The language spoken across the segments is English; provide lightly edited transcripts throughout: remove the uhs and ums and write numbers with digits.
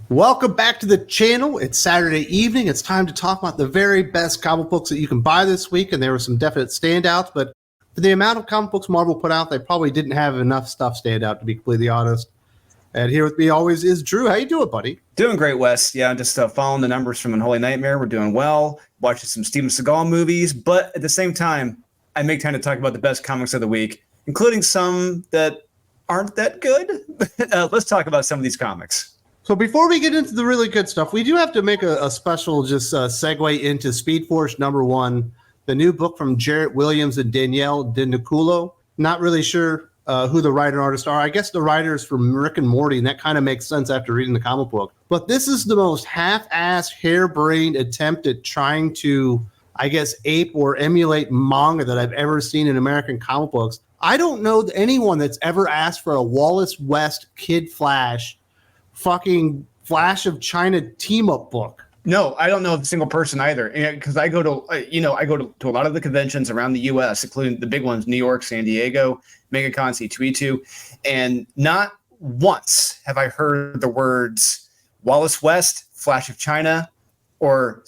Welcome back to the channel. It's Saturday evening. It's time to talk about the very best comic books that you can buy this week, and there were some definite standouts, but for the amount of comic books Marvel put out, they probably didn't have enough stuff stand out, to be completely honest. And here with me always is Drew. How you doing, buddy? Doing great, Wes. Yeah, just following the numbers from Unholy Nightmare. We're doing well, watching some Steven Seagal movies, but at the same time, I make time to talk about the best comics of the week, including some that aren't that good. Let's talk about some of these comics. So before we get into the really good stuff, we do have to make a special segue into Speed Force #1, the new book from Jarrett Williams and Danielle DiNicuolo. Not really sure who the writer and artist are. I guess the writers from Rick and Morty, and that kind of makes sense after reading the comic book. But this is the most half-assed, harebrained attempt at trying to, I guess, ape or emulate manga that I've ever seen in American comic books. I don't know anyone that's ever asked for a Wallace West Kid Flash fucking Flash of China team-up book. No, I don't know of a single person either, because I go to a lot of the conventions around the U.S., including the big ones, New York, San Diego, MegaCon, C2E2, and not once have I heard the words Wallace West, Flash of China, or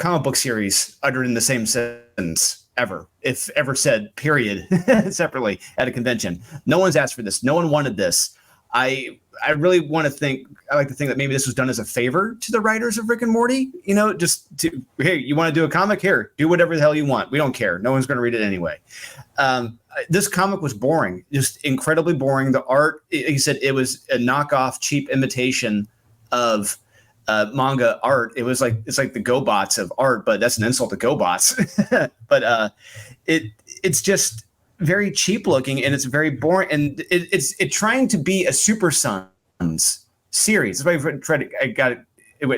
comic book series uttered in the same sentence ever, if ever said, period, separately at a convention. No one's asked for this. No one wanted this. I really want to think, I like to think that maybe this was done as a favor to the writers of Rick and Morty, just to, hey, you want to do a comic? Here, do whatever the hell you want. We don't care. No one's going to read it anyway. This comic was boring, just incredibly boring. The art, like you said, it was a knockoff, cheap imitation of manga art. It's like the GoBots of art, but that's an insult to GoBots. But it's just very cheap looking, and it's very boring, and it's trying to be a Super Sons series. That's why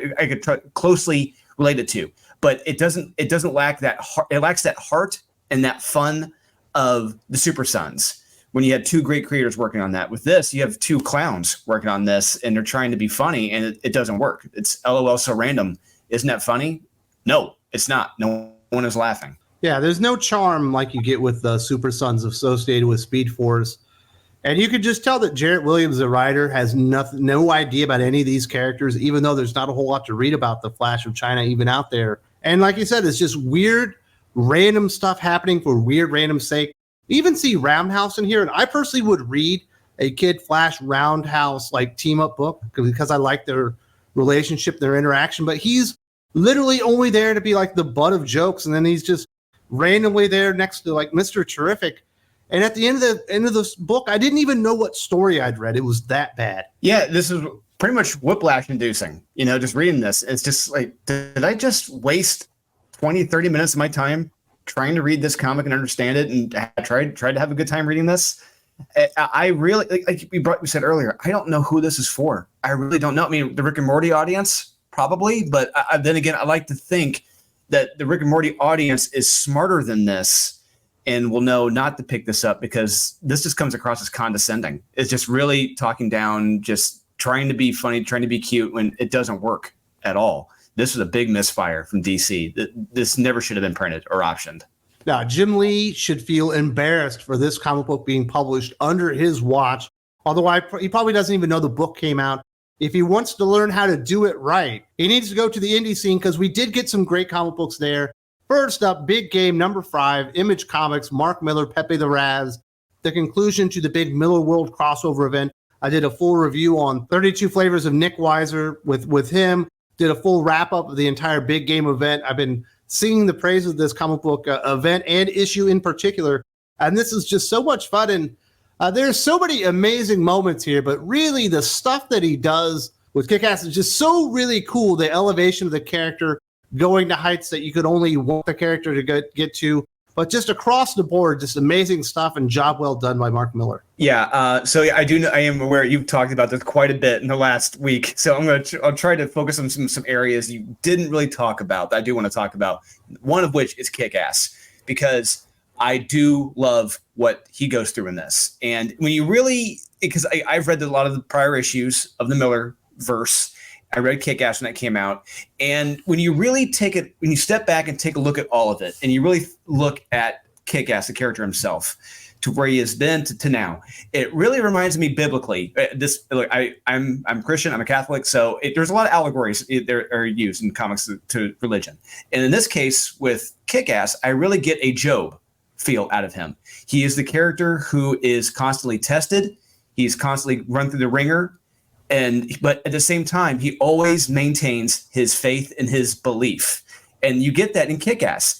I could try closely related to, but it doesn't lack that heart. It lacks that heart and that fun of the Super Sons when you had two great creators working on that. With this, you have two clowns working on this, and they're trying to be funny, and it doesn't work. It's LOL so random. Isn't that funny? No, it's not. No one is laughing. Yeah, there's no charm like you get with the Super Sons associated with Speed Force. And you could just tell that Jarrett Williams, the writer, has no idea about any of these characters, even though there's not a whole lot to read about the Flash of China even out there. And like you said, it's just weird, random stuff happening for weird, random sake. You even see Roundhouse in here, and I personally would read a Kid Flash Roundhouse like team-up book because I like their relationship, their interaction. But he's literally only there to be like the butt of jokes, and then he's just randomly there next to like Mr. Terrific. And at the end of this book, I didn't even know what story I'd read. It was that bad. Yeah, this is pretty much whiplash inducing, just reading this. It's just like, did I just waste 20, 30 minutes of my time trying to read this comic and understand it and tried to have a good time reading this? I really, like we said earlier, I don't know who this is for. I really don't know. I mean, the Rick and Morty audience, probably. But then again, I like to think that the Rick and Morty audience is smarter than this and will know not to pick this up, because this just comes across as condescending. It's just really talking down, just trying to be funny, trying to be cute when it doesn't work at all. This was a big misfire from DC. This never should have been printed or optioned. Now, Jim Lee should feel embarrassed for this comic book being published under his watch, although he probably doesn't even know the book came out. If he wants to learn how to do it right, he needs to go to the indie scene, because we did get some great comic books there. First up, Big Game #5, Image Comics, Mark Millar, Pepe the Raz, the conclusion to the big Millar World crossover event. I did a full review on 32 Flavors of Nick Weiser with him, did a full wrap-up of the entire Big Game event. I've been singing the praise of this comic book event and issue in particular, and this is just so much fun. And there's so many amazing moments here, but really the stuff that he does with Kick-Ass is just so really cool. The elevation of the character, going to heights that you could only want the character to get to, but just across the board, just amazing stuff, and job well done by Mark Millar. Yeah, so I am aware you've talked about this quite a bit in the last week, so I'll try to focus on some areas you didn't really talk about that I do want to talk about, one of which is Kick-Ass, because I do love what he goes through in this. And when you really, because I've read a lot of the prior issues of the Millar verse, I read Kick-Ass when that came out. And when you really when you step back and take a look at all of it, and you really look at Kick-Ass, the character himself, to where he has been to now. It really reminds me biblically. I'm Christian, I'm a Catholic, so there's a lot of allegories that are used in comics to religion. And in this case, with Kick-Ass, I really get a Job feel out of him. He is the character who is constantly tested. He's constantly run through the ringer. But at the same time, he always maintains his faith and his belief. And you get that in Kick-Ass.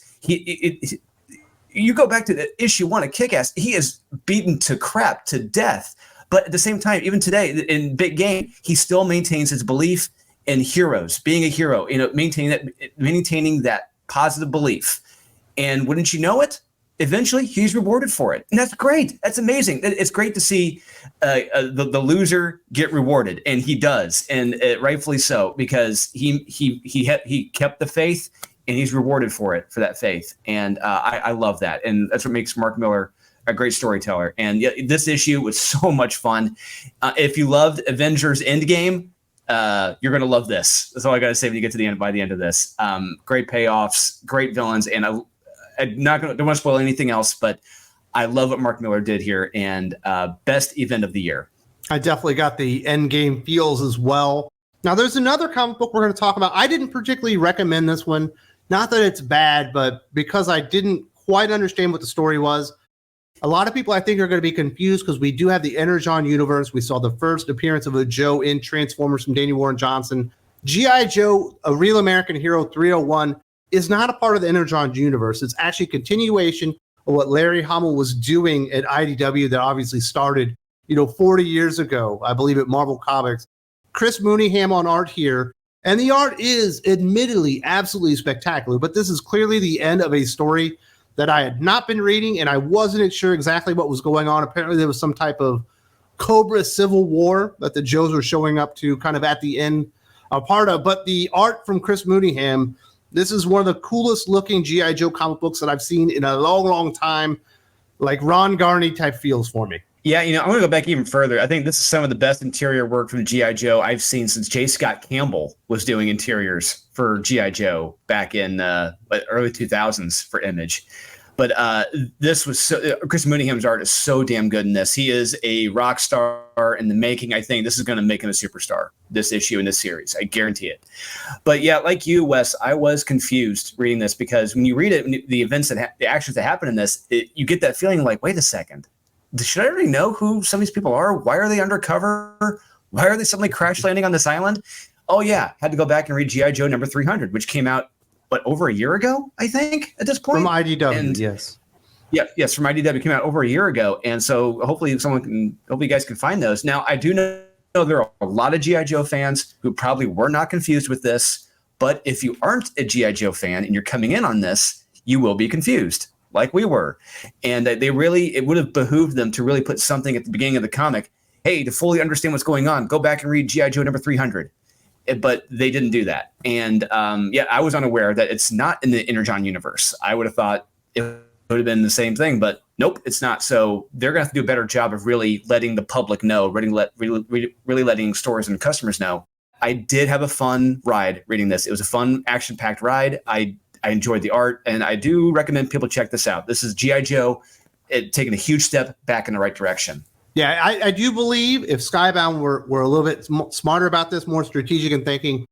You go back to the issue 1 of Kick-Ass, he is beaten to crap, to death. But at the same time, even today in Big Game, he still maintains his belief in heroes, being a hero, maintaining that positive belief. And wouldn't you know it? Eventually, he's rewarded for it. And that's great. That's amazing. It's great to see the loser get rewarded. And he does. And rightfully so, because he kept the faith. And he's rewarded for that faith. And I love that. And that's what makes Mark Millar a great storyteller. And this issue was so much fun. If you loved Avengers Endgame, you're going to love this. That's all I got to say when you get to the end, by the end of this. Great payoffs, great villains. And don't want to spoil anything else, but I love what Mark Millar did here. And best event of the year. I definitely got the Endgame feels as well. Now, there's another comic book we're going to talk about. I didn't particularly recommend this one. Not that it's bad, but because I didn't quite understand what the story was. A lot of people, I think, are going to be confused because we do have the Energon universe. We saw the first appearance of a Joe in Transformers from Danny Warren Johnson. G.I. Joe, A Real American Hero 301, is not a part of the Energon universe. It's actually a continuation of what Larry Hama was doing at IDW that obviously started, 40 years ago, I believe, at Marvel Comics. Chris Mooneyham on art here. And the art is admittedly absolutely spectacular, but this is clearly the end of a story that I had not been reading, and I wasn't sure exactly what was going on. Apparently there was some type of Cobra civil war that the Joes were showing up to kind of at the end, a part of. But the art from Chris Mooneyham, this is one of the coolest looking G.I. Joe comic books that I've seen in a long, long time. Like Ron Garney type feels for me. Yeah, I'm going to go back even further. I think this is some of the best interior work from G.I. Joe I've seen since J. Scott Campbell was doing interiors for G.I. Joe back in early 2000s for Image. But this was Chris Mooneyham's art is so damn good in this. He is a rock star in the making. I think this is going to make him a superstar, this issue in this series. I guarantee it. But yeah, like you, Wes, I was confused reading this because when you read it, the events the actions that happen in this, you get that feeling like, wait a second. Should I already know who some of these people are? Why are they undercover? Why are they suddenly crash landing on this island? Oh, yeah. Had to go back and read G.I. Joe number 300, which came out, over a year ago, I think, at this point? From IDW, and, yes. Yeah, yes, from IDW. Came out over a year ago. And so hopefully you guys can find those. Now, I do know there are a lot of G.I. Joe fans who probably were not confused with this. But if you aren't a G.I. Joe fan and you're coming in on this, you will be confused. Like we were. And it would have behooved them to really put something at the beginning of the comic. Hey, to fully understand what's going on, go back and read G.I. Joe number 300. But they didn't do that. And I was unaware that it's not in the Energon universe. I would have thought it would have been the same thing, but nope, it's not. So they're going to have to do a better job of really letting the public know, really letting stores and customers know. I did have a fun ride reading this. It was a fun, action-packed ride. I enjoyed the art, and I do recommend people check this out. This is G.I. Joe taking a huge step back in the right direction. Yeah, I do believe if Skybound were a little bit smarter about this, more strategic in thinking,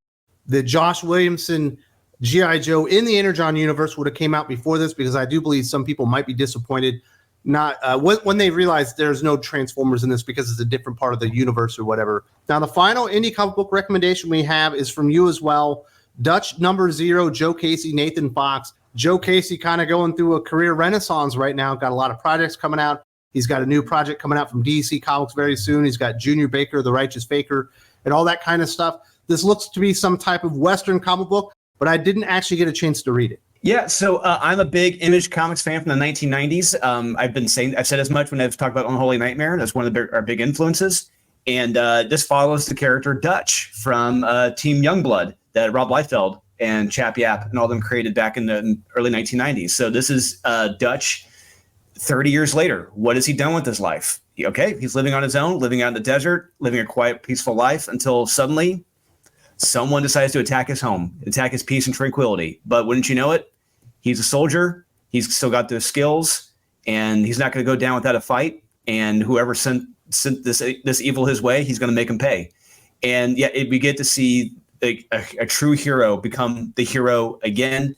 that Josh Williamson G.I. Joe in the Energon universe would have came out before this, because I do believe some people might be disappointed when they realize there's no Transformers in this because it's a different part of the universe or whatever. Now, the final indie comic book recommendation we have is from you as well. Dutch number 0, Joe Casey, Nathan Fox. Joe Casey kind of going through a career renaissance right now. Got a lot of projects coming out. He's got a new project coming out from DC Comics very soon. He's got Junior Baker, The Righteous Faker, and all that kind of stuff. This looks to be some type of Western comic book, but I didn't actually get a chance to read it. Yeah, so I'm a big Image Comics fan from the 1990s. I've said as much when I've talked about Unholy Nightmare. That's one of our big influences. And this follows the character Dutch from Team Youngblood that Rob Liefeld and Chap Yap and all them created back in the early 1990s. So this is Dutch 30 years later. What has he done with his life? He's living on his own, living out in the desert, living a quiet, peaceful life until suddenly someone decides to attack his home, attack his peace and tranquility. But wouldn't you know it, he's a soldier. He's still got those skills, and he's not going to go down without a fight. And whoever sent this evil his way, he's going to make him pay. And yeah, we get to see a true hero become the hero again.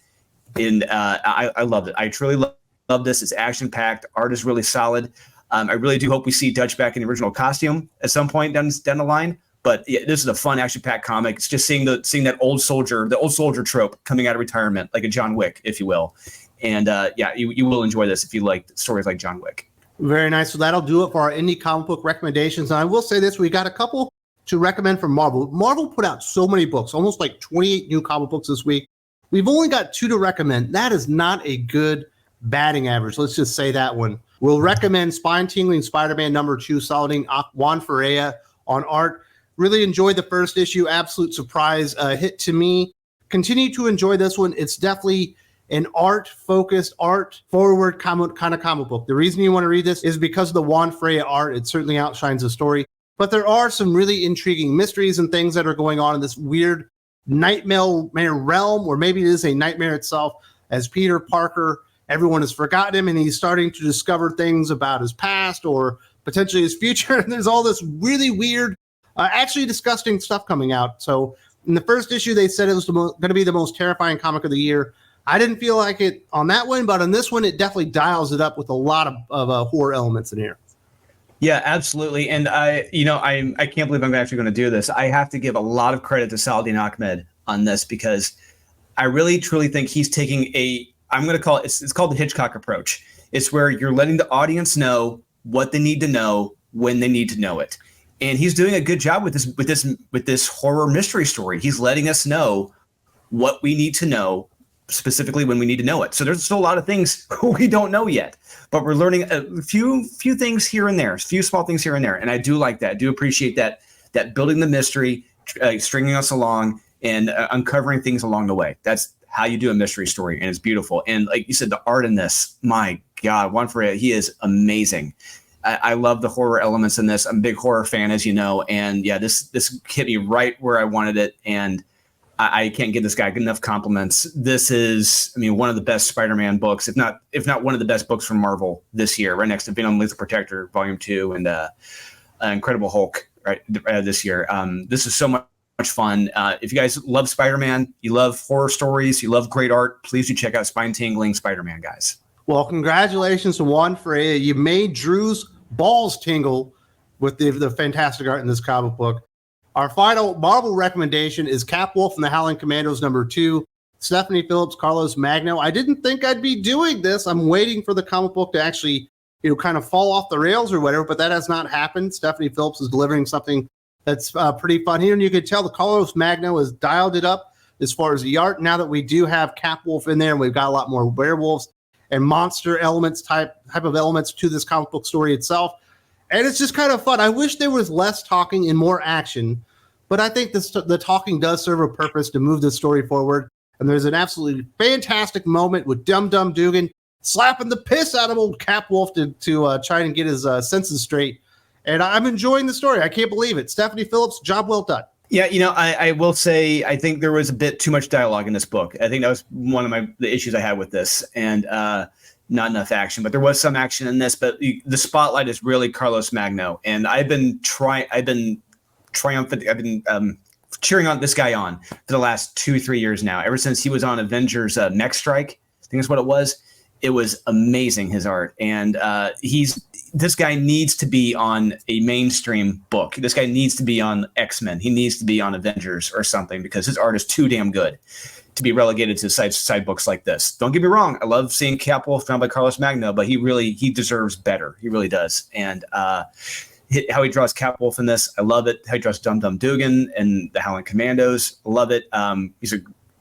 And I loved it. I truly love this. It's action packed. Art is really solid. I really do hope we see Dutch back in the original costume at some point down the line. But yeah, this is a fun action packed comic. It's just seeing that old soldier trope coming out of retirement, like a John Wick, if you will. And yeah, you will enjoy this if you like stories like John Wick. Very nice. So that'll do it for our indie comic book recommendations. And I will say this, we got a couple to recommend from Marvel. Marvel put out so many books, almost like 28 new comic books this week. We've only got 2 to recommend. That is not a good batting average. Let's just say that one. We'll recommend Spine-Tingling Spider-Man #2, soliding Juan Ferreira on art. Really enjoyed the first issue. Absolute surprise hit to me. Continue to enjoy this one. It's definitely an art-focused, art-forward kind of comic book. The reason you want to read this is because of the Juan Ferreira art. It certainly outshines the story. But there are some really intriguing mysteries and things that are going on in this weird nightmare realm, or maybe it is a nightmare itself, as Peter Parker, everyone has forgotten him, and he's starting to discover things about his past or potentially his future. And there's all this really weird, actually disgusting stuff coming out. So in the first issue, they said it was going to be the most terrifying comic of the year. I didn't feel like it on that one, but on this one, it definitely dials it up with a lot of horror elements in here. Yeah, absolutely. And I can't believe I'm actually going to do this. I have to give a lot of credit to Saladin Ahmed on this, because I really truly think he's taking I'm going to call it, it's called the Hitchcock approach. It's where you're letting the audience know what they need to know when they need to know it. And he's doing a good job with this horror mystery story. He's letting us know what we need to know, specifically when we need to know it. So there's still a lot of things we don't know yet, but we're learning a few things here and there, a few small things here and there. And I do like that. I do appreciate that building the mystery, stringing us along, and uncovering things along the way. That's how you do a mystery story, and it's beautiful. And like you said, the art in this, my God, Juan Ferreira, he is amazing. I love the horror elements in this. I'm a big horror fan, as you know, and yeah, this hit me right where I wanted it, and I can't give this guy enough compliments. This is, one of the best Spider-Man books, if not one of the best books from Marvel this year, right next to Venom Lethal Protector Volume 2 and Incredible Hulk right this year. This is so much fun. If you guys love Spider-Man, you love horror stories, you love great art, please do check out Spine-Tingling Spider-Man, guys. Well, congratulations to Juan Ferreira. You made Drew's balls tingle with the fantastic art in this comic book. Our final Marvel recommendation is Capwolf and the Howling Commandos #2. Stephanie Phillips, Carlos Magno. I didn't think I'd be doing this. I'm waiting for the comic book to actually, kind of fall off the rails or whatever, but that has not happened. Stephanie Phillips is delivering something that's pretty fun here, and you can tell the Carlos Magno has dialed it up as far as the art. Now that we do have Capwolf in there, and we've got a lot more werewolves and monster elements type of elements to this comic book story itself. And it's just kind of fun. I wish there was less talking and more action, but I think the talking does serve a purpose to move this story forward. And there's an absolutely fantastic moment with Dum Dum Dugan slapping the piss out of old Capwolf to try and get his senses straight. And I'm enjoying the story. I can't believe it. Stephanie Phillips, job well done. Yeah, I will say I think there was a bit too much dialogue in this book. I think that was one of the issues I had with this, and not enough action. But there was some action in this. But the spotlight is really Carlos Magno, and I've been triumphant. I've been cheering on this guy on for the last 2-3 years now. Ever since he was on Avengers Mech Strike, I think that's what it was. It was amazing, his art, and this guy needs to be on a mainstream book. This guy needs to be on X-Men. He needs to be on Avengers or something, because his art is too damn good to be relegated to side books like this. Don't get me wrong. I love seeing Capwolf found by Carlos Magno, but he deserves better. He really does. And how he draws Capwolf in this, I love it. How he draws Dum Dum Dugan and the Howling Commandos, love it.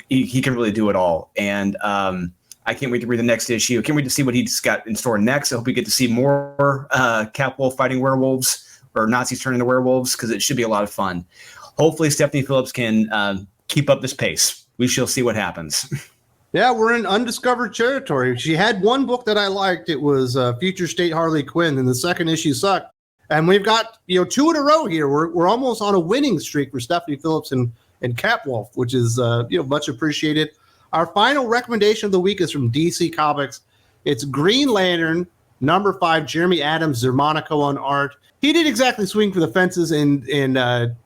He can really do it all. And I can't wait to read the next issue. I can't wait to see what he's got in store next. I hope we get to see more Capwolf fighting werewolves, or Nazis turning into werewolves, because it should be a lot of fun. Hopefully Stephanie Phillips can keep up this pace. We shall see what happens. Yeah, we're in undiscovered territory. She had one book that I liked. It was Future State Harley Quinn, and the second issue sucked. And we've got 2 in a row here. We're almost on a winning streak for Stephanie Phillips and Capwolf, which is much appreciated. Our final recommendation of the week is from DC Comics. It's Green Lantern Number 5, Jeremy Adams, Zermanico on art. He didn't exactly swing for the fences and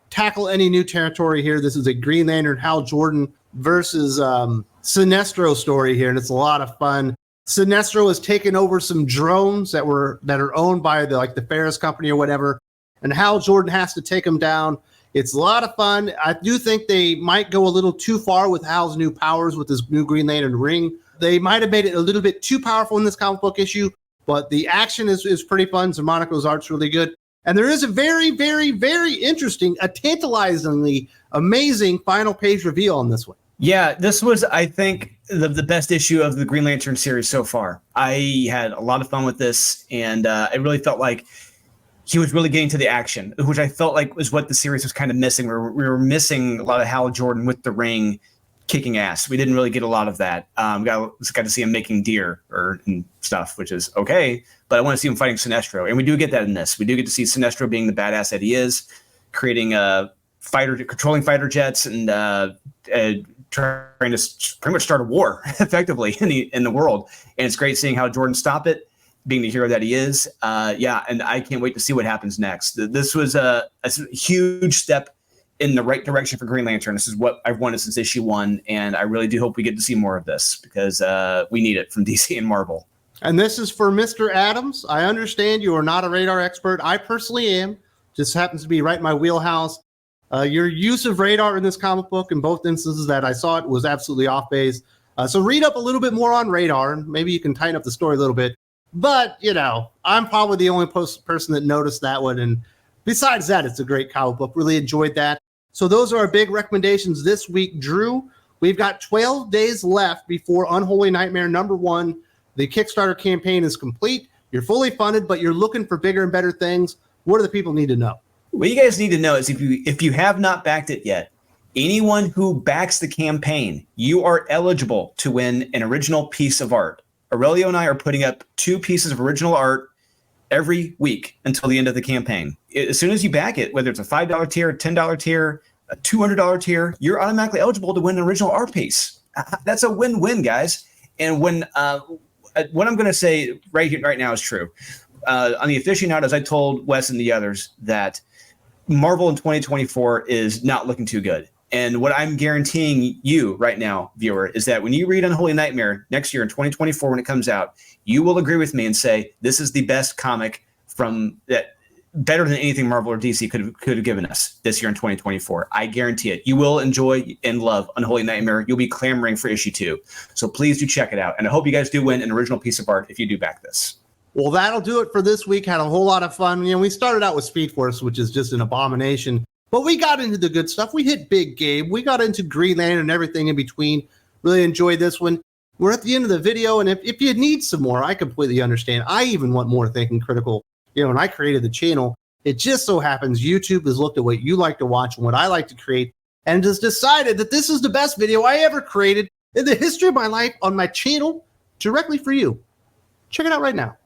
tackle any new territory here. This is a Green Lantern Hal Jordan versus Sinestro story here, and it's a lot of fun. Sinestro has taken over some drones that are owned by the Ferris company or whatever, and Hal Jordan has to take them down. It's a lot of fun. I do think they might go a little too far with Hal's new powers with his new Green Lantern ring. They might have made it a little bit too powerful in this comic book issue, but the action is pretty fun. Zermanico's art's really good. And there is a very, very, very interesting, a tantalizingly amazing final page reveal on this one. Yeah, this was, I think, the best issue of the Green Lantern series so far. I had a lot of fun with this, and I really felt like he was really getting to the action, which I felt like was what the series was kind of missing. We were missing a lot of Hal Jordan with the ring kicking ass. We didn't really get a lot of that. Got to see him making deer and stuff, which is okay, but I want to see him fighting Sinestro, and we do get that in this. We do get to see Sinestro being the badass that he is, creating controlling fighter jets, and trying to pretty much start a war effectively in the world. And it's great seeing how Jordan stop it, being the hero that he is. And I can't wait to see what happens next. This was a huge step in the right direction for Green Lantern. This is what I've wanted since issue 1, and I really do hope we get to see more of this because we need it from DC and Marvel. And this is for Mr. Adams. I understand you are not a radar expert. I personally am. Just happens to be right in my wheelhouse. Your use of radar in this comic book, in both instances that I saw it, was absolutely off base. So read up a little bit more on radar, and maybe you can tighten up the story a little bit. But, I'm probably the only person that noticed that one. And besides that, it's a great comic book. Really enjoyed that. So those are our big recommendations this week. Drew, we've got 12 days left before Unholy Nightmare #1. The Kickstarter campaign is complete. You're fully funded, but you're looking for bigger and better things. What do the people need to know? What you guys need to know is if you have not backed it yet, anyone who backs the campaign, you are eligible to win an original piece of art. Aurelio and I are putting up 2 pieces of original art every week until the end of the campaign. As soon as you back it, whether it's a $5 tier, a $10 tier, a $200 tier, you're automatically eligible to win an original art piece. That's a win-win, guys. And when what I'm going to say right now is true. On the aficionados, I told Wes and the others that Marvel in 2024 is not looking too good. And what I'm guaranteeing you right now, viewer, is that when you read Unholy Nightmare next year in 2024 when it comes out, you will agree with me and say this is the best comic from that, better than anything Marvel or DC could have given us this year in 2024. I guarantee it. You will enjoy and love Unholy Nightmare. You'll be clamoring for issue 2. So please do check it out. And I hope you guys do win an original piece of art if you do back this. Well, that'll do it for this week. Had a whole lot of fun. We started out with Speed Force, which is just an abomination. But we got into the good stuff. We hit big game. We got into Green Lantern and everything in between. Really enjoyed this one. We're at the end of the video, and if you need some more, I completely understand. I even want more Thinking Critical. When I created the channel, it just so happens YouTube has looked at what you like to watch and what I like to create and has decided that this is the best video I ever created in the history of my life on my channel directly for you. Check it out right now.